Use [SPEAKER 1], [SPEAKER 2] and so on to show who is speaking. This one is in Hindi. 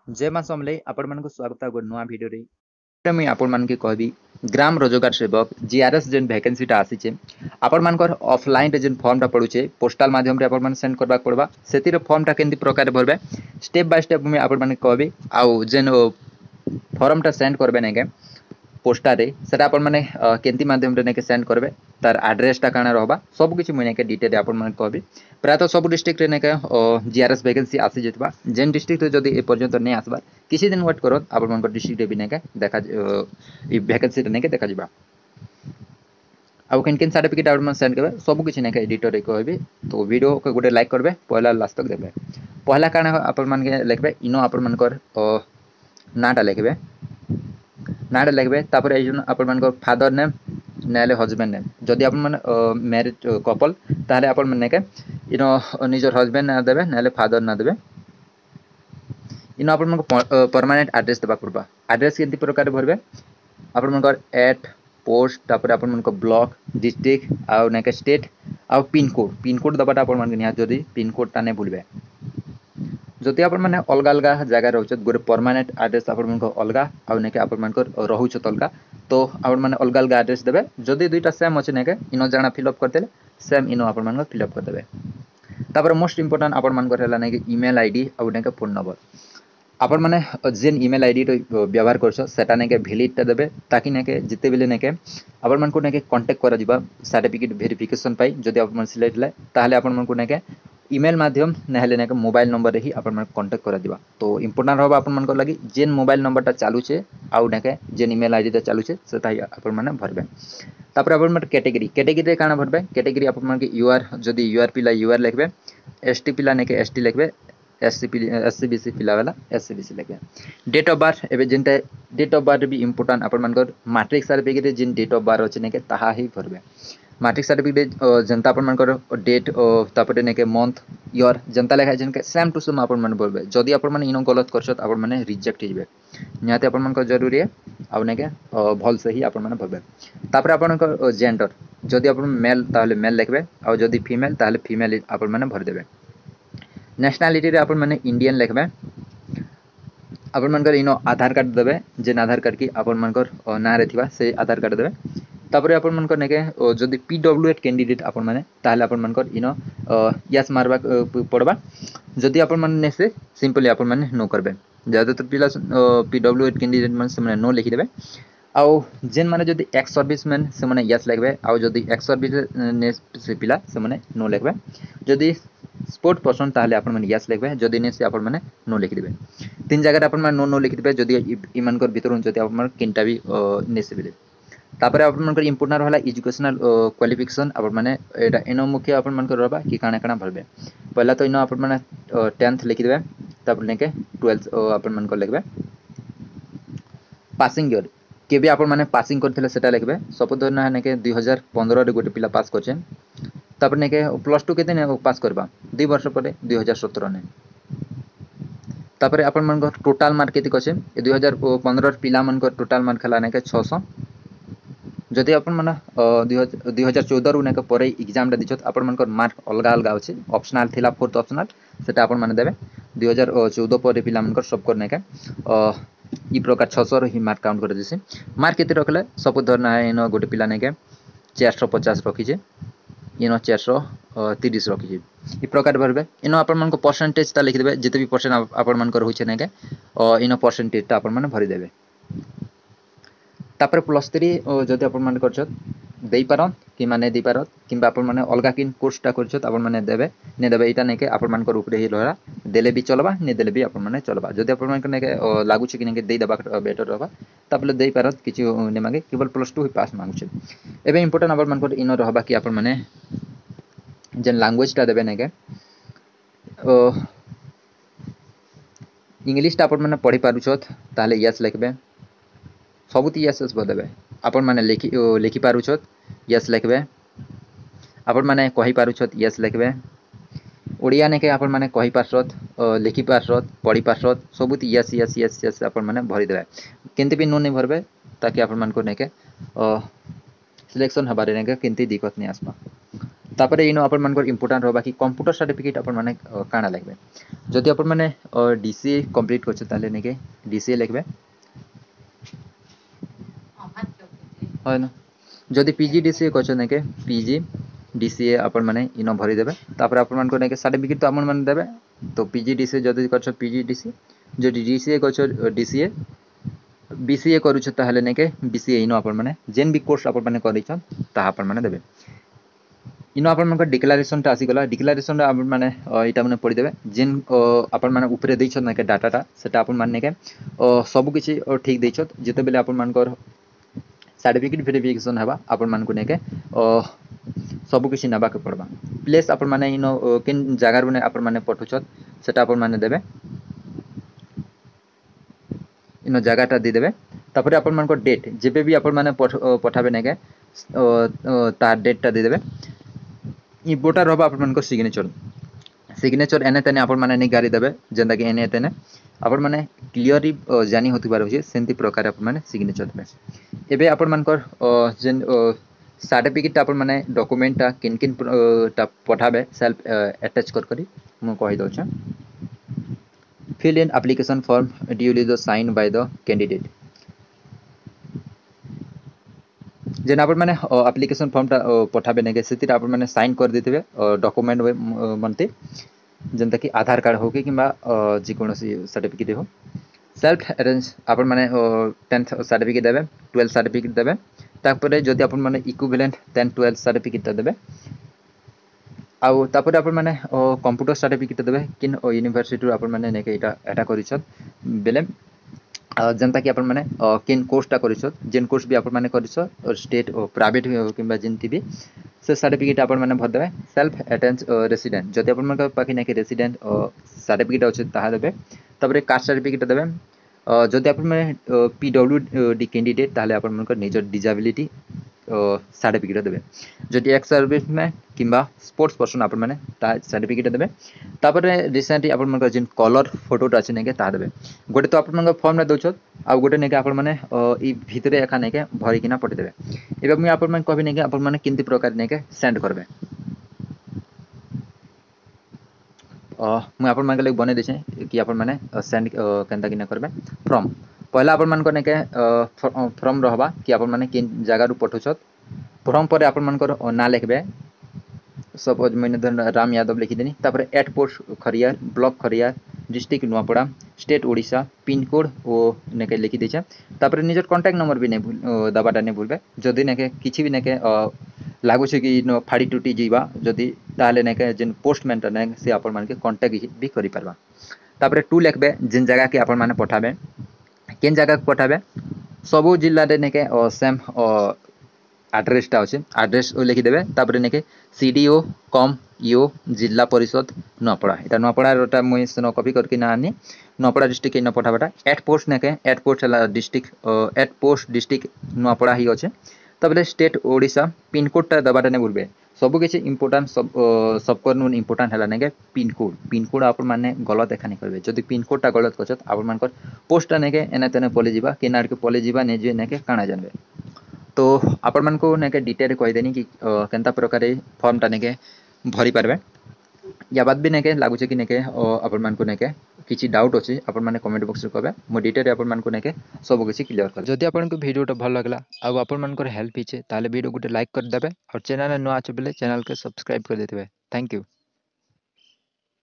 [SPEAKER 1] जय मां समले आपण मानक स्वागत है नुआ वीडियो रे मुई आपण मान के कहबी ग्राम रोजगार सेवक जीआरएस जेन वैकेंसी टा आसीचे आपण मानकर ऑफलाइन रे जेन फॉर्म टा पडुचे पोस्टल माध्यम रे आपण मान सेंड करबा पड़बा सेतिर फॉर्म टा केंति प्रकार भरबे स्टेप बाय स्टेप मुई आपण मान कहबी आउ जेन फॉर्म टा सेंड करबे नेके पोस्टारे सेटा आपण माने केंति माध्यम रे नेके सेंड करबे तार एड्रेस टा काना रहबा सब किछि मुई नेके डिटेल आपण मान कहबी प्राय तो सब डिस्ट्रिक्ट रे नेके जीआरएस वैकेंसी आसी जेतबा जेन डिस्ट्रिक्ट रे जदी ए पर्यंत नै आसबा किछि दिन वेट करत आपण मानकर डिस्ट्रिक्ट रे भी नेके देखा ई वैकेंसी रे नेके देखा जिबा आउ केन केन सर्टिफिकेट आपण मान सेंड करबे सब किछि नेके एडिटर रे कहबी तो वीडियो को गोटे लाइक करबे पहला लास्ट तक देबे पहला काना आपण मान के लिखबे इनो आपण मानकर नाटा लिखबे नाटा लिखबे तापर ए जन आपण मानकर फादर नेम नाले हस्बैंड नेम जदि आपण माने मैरिड कपल ताले आपण माने के इनो निजर हस्बैंड ना देबे नाले फादर ना देबे इनो आपण मानक परमानेंट एड्रेस देबा पड़बा एड्रेस केंति प्रकार भरबे आपण मानकर एट पोस्ट तापर आपण मानक ब्लॉक डिस्ट्रिक्ट आउ नेके स्टेट आउ पिन कोड दबाटा आपण मान निहा जदि पिन कोड ता नै भूलबे जदि आपण माने अलगा अलगा जगह रहउछत गोरे परमानेंट एड्रेस आपण मानक अलगा आउ नेके आपण मानक रहउछत अलगा तो आपण माने अलगा अलगा एड्रेस देबे जदि दुईटा सेम अछि नेके इनो जाना फिल अप करतेले सेम इनो आपण मानक फिल अप कर देबे तापर मोस्ट इंपोर्टेंट आपण मानकर हैला नेके ईमेल आईडी आउ नेके फोन नंबर आपण माने जेन ईमेल आईडी तो व्यवहार करछो सेटा नेके वैलिड ता देबे ताकि नेके जिते बेले नेके आपण मानको नेके कांटेक्ट करा जिबा सर्टिफिकेट वेरिफिकेशन पाई जदि आपण मन सिलेक्ट ले ताहले आपण मानको नेके ईमेल माध्यम नहले नेके मोबाइल नंबर रे ही आपण मन कांटेक्ट करा दिबा तो इंपोर्टेंट रहबा आपण मानको लागि जेन मोबाइल नंबर ता चालू छे आउ नेके जेन ईमेल आईडी ता चालू छे सेटा आपण माने भरबे तापर आपण मन कैटेगरी रे काना भरबे कैटेगरी आपण मन के यूआर जदि यूआर पिला यूआर लिखबे एसटी पिला नेके एसटी लिखबे एससीबीसी पिला वाला एससीबीसी लिखबे डेट ऑफ बर्थ एबे जेनते डेट ऑफ बर्थ भी इंपोर्टेंट आपण मानकर मैट्रिक सर्टिफिकेट जिन डेट ऑफ बर्थ अछि नेके ताहा ही भरबे मैट्रिक सर्टिफिकेट जनता आपण मानकर डेट तापर नेके मंथ ईयर जनता लेखा जनके सेम टू सेम आपण मान भरबे जदि आपण माने इनो गलत करछत आपण माने रिजेक्ट हिजबे निहाते आपण मानकर जरूरी है आ नेके भल से ही आपण माने भरबे तापर आपनकर जेंडर जदि आपण मेल ताहले मेल लिखबे आ जदि फीमेल ताहले फीमेल आपण माने भर देबे नेशनलिटी रे आपण माने इंडियन लिखबे आपण मानकर इनो आधार कार्ड देबे जेन आधार कार्ड की आपण मानकर ना रे थिबा से आधार कार्ड देबे तापर आपण मानकर नेके जदि पीडब्ल्यूएड कैंडिडेट आपण माने ताहले आपण मानकर इनो यस मारबा पड़बा जदि आपण माने ने से सिंपली आपण माने नो करबे ज्यादातर पिला पीडब्ल्यूएड कैंडिडेट माने से माने नो लिखि देबे आउ जेन माने जदि एक्स सर्विसमैन से माने यस लिखबे आउ जदि एक्स सर्विस ने से पिला से माने नो लिखबे जदि स्पोर्ट पर्सन ताहले आपण माने यस लिखबे जदि ने से आपण माने नो लिखि देबे तीन जगह आपण माने नो लिखि देबे जदि इमानकर भितरन जदि आपण माने किनटा भी ने से बिले तापर आपण मानकर इंपोर्टेंट रहला एजुकेशनल क्वालिफिकेशन आपण माने एटा एनो मुख्य आपण मानकर रहबा कि काना काना भरबे पहला तो इनो आपण माने 10th लिखि देबे तापर नेके 12th आपण मानकर लिखबे पासिंग ईयर केबे आपण माने पासिंग करथिले सेटा लिखबे सपोज धरना नेके 2015 रे गोटे पिला पास करछे तापर नेके प्लस 2 केते ने पास करबा 2 वर्ष परे 2017 ने तापर आपण मानकर टोटल मार्क केते कछे 2015 पिला मानकर टोटल मार्क खला नेके 600 जदि आपण माने 2014 रु नेके परे एग्जाम रे दिछत आपण मानकर मार्क अलगा अलगा अछि ऑप्शनल थिला फोर्थ ऑप्शनल सेटा आपण माने देबे 2014 परे पिला मानकर सब कर नेके ई प्रकार 600 रो ही मार्क काउंट कर दिसे मार्क केते रखले सपोज धरना है इनो गोटे पिला नेके 450 रखी जे इनो 430 रखी जे ई प्रकार भरबे इनो आपण मानको परसेंटेज ता लिखि देबे जते भी परसेंट आपण मानकर होय छै नेके इनो परसेंटेज ता आपण माने भरि देबे तापर प्लस 3 जदि आपण माने करछत देई पारन कि माने देई पारत किबा आपण माने अलगा किन कोर्सटा करछत आपण माने देबे ने देबे इटा नेके आपण मानकर ऊपर ही रहला देले भी चलबा ने देले भी आपण माने चलबा जदि आपण मानकर नेके लागु छै कि नेके देई दबा बेटर रहबा तापले देई पारत किछि ने मागे केवल प्लस 2 ही पास मांगु छै एबे इंपोर्टेंट आपण मानकर इनो रहबा कि आपण माने जेन लैंग्वेज ता देबे नेके इंग्लिश ता आपण माने पढि पारुछत ताले यस लिखबे सबुति यस यस बदेबे आपण माने लिखि पारुछत यस लिखबे आपण माने कहि पारुछत यस लिखबे ओडिया नेके आपण माने कहि पारछत लिखि पारछत पढि पारछत सबुति यस यस यस यस आपण माने भरि देबे केनते भी नो नै भरबे ताकि आपण मानको नेके सिलेक्शन हबारे नेके केनते दिक्कत नै आसबा तापर इन अपन मानकर इंपोर्टेंट होबा कि कंप्यूटर सर्टिफिकेट अपन माने काना लिखबे जदि अपन माने डीसीए कंप्लीट करछ ताले नेके डीसीए लिखबे হয় না যদি পিজি ডিসিए करछ नेके पीजी डीसीए अपन माने इन भरी देबे तापर अपन मान को नेके सर्टिफिकेट तो अपन माने देबे तो पीजी डीसीए जदि करछ पीजी डीसीए जदि डीसीए करछ डीसीए बीसीए करूछ ताहले नेके बीसीए इन अपन माने जेन भी कोर्स अपन माने करिछ ता अपन माने देबे इन अपन मानकर डिक्लेरेशन टा आसी गला डिक्लेरेशन अपन माने इटा माने पढि देबे जेन अपन माने ऊपरे दैछ नेके डाटाटा सेटा अपन माने नेके सब किछि ठीक दैछ जते बेले अपन मानकर सर्टिफिकेट वेरिफिकेशन हेबा अपन मान को नेके सब किछि नबा के पड़बा प्लेस अपन माने इन किन जगह रे अपन माने पठुछत सेटा अपन माने देबे इन जगहटा दे देबे तापर अपन मान को डेट जेबे भी अपन माने पठाबे नेके तार डेटटा दे देबे इम्पोर्टर होबा अपन मान को सिग्नेचर सिग्नेचर एने तेने अपन माने नि गाड़ी देबे जेंदा कि एने तेने अपन माने क्लियरली जानी होती बार होचे सेंती प्रकार अपन माने सिग्नेचर देबे एबे अपन मानकर जेन सर्टिफिकेट अपन माने डॉक्यूमेंट ता किन किन ता पठाबे सेल्फ अटैच करी मु कहि दउ छ fill in application form duly signed by the candidate जेन अपन माने एप्लिकेशन फॉर्म ता पठाबे नेके सेति अपन माने साइन कर देथिबे डॉक्यूमेंट मनते जेंता कि आधार कार्ड हो कि किबा जे कोनोसी सर्टिफिकेट हो सेल्फ अरेंज अपन माने 10th सर्टिफिकेट देबे 12th सर्टिफिकेट देबे तापरे जदि अपन माने इक्विवेलेंट 10 12 सर्टिफिकेट देबे आउ तापरे अपन माने कंप्यूटर सर्टिफिकेट देबे किन यूनिवर्सिटी अपन माने नेके एटा करिछत बेले जनता कि अपन माने किन कोर्सटा करिछत जेन कोर्स भी अपन माने करिछत और स्टेट और प्राइवेट किबा जेनती भी से सर्टिफिकेट अपन माने भर देबे सेल्फ अटेंड रेसिडेंट जदि अपन माने पाखि नेके रेसिडेंट सर्टिफिकेट अछि ताहा देबे तापरे कास्ट सर्टिफिकेट देबे जदि अपन माने पीडब्ल्यूडी कैंडिडेट ताहले अपन मानकर निजर डिसेबिलिटी सर्टिफिकेट देबे जदि एक्स सर्विसमैन किबा स्पोर्ट्स पर्सन अपन माने ता सर्टिफिकेट देबे तापरे रिसेंटली अपन मानकर जिन कलर फोटोटा अछि नेके ता देबे गोटे तो अपन मानकर फॉर्म रे दोछत आ गोटे नेके अपन माने ई भितरे एका नेके भरि किना पठि देबे एबे मु अपन माने कहबे नेके अपन माने किंती प्रकार नेके सेंड करबे मु अपन मानके लग बने देछे कि अपन माने सेंड केनता किना करबे फ्रॉम पहला अपन मान को नेके फ्रॉम रहबा कि अपन माने किन जगह रु पठुछत फ्रॉम पर अपन मानकर ना लिखबे सपोज मैंने धन राम यादव लिखि देनी तापर at post Khariar block Khariar district Nuapada state Odisha pin code ओ नेके लिखि देछे तापर निजर कांटेक्ट नंबर भी ने दबाटा ने भूलबे जदि नेके किछि भी नेके लागु छै कि नो फाड़ी टूटी जीवा जदि ताले नेके जेन पोस्टमैन ता ने से अपन मान के कांटेक्ट भी करि परबा तापर टू लिखबे जिन जगह के अपन माने पठाबे केन जगह पठाबे सबु जिल्ला रे नेके सेम एड्रेस टा अछि एड्रेस लिखि देबे तापर नेके सीडीओ कम ईओ जिला परिषद नपड़ा एटा नपड़ा रोटा मुई सनो कॉपी करके ना आनी नपड़ा डिस्ट्रिक्ट इन पठाबाटा एट पोस्ट नेके at post district at post district Nuapada ही अछि तबले स्टेट ओडिशा पिन कोड ता दबाटा ने बोलबे सब किछि इंपोर्टेंट सब करनुन इंपोर्टेंट हला नेके पिन कोड अपन माने गलत एखा नै करबे जदि पिन कोड ता गलत करछत अपन मानकर पोस्ट ता नेके एने तेने पले जीवा केनार के पले जीवा ने जे नेके काना जानबे तो आपण मान को नेके डिटेल कहि देनी कि केनता प्रकार फॉर्म ता नेके भरी पारबे या बाद भी नेके लागु छै कि नेके आपण मान को नेके किछि डाउट अछि आपण माने कमेंट बॉक्स रे कहबे मो डिटेल आपण मान को नेके सब किछि क्लियर कर जदि आपण को वीडियो तो भल लागला आ आपण मान को हेल्प हिचे ताले वीडियो गुटे लाइक कर देबे और चैनल न आछे बेले चैनल के सब्सक्राइब कर देबे थैंक यू।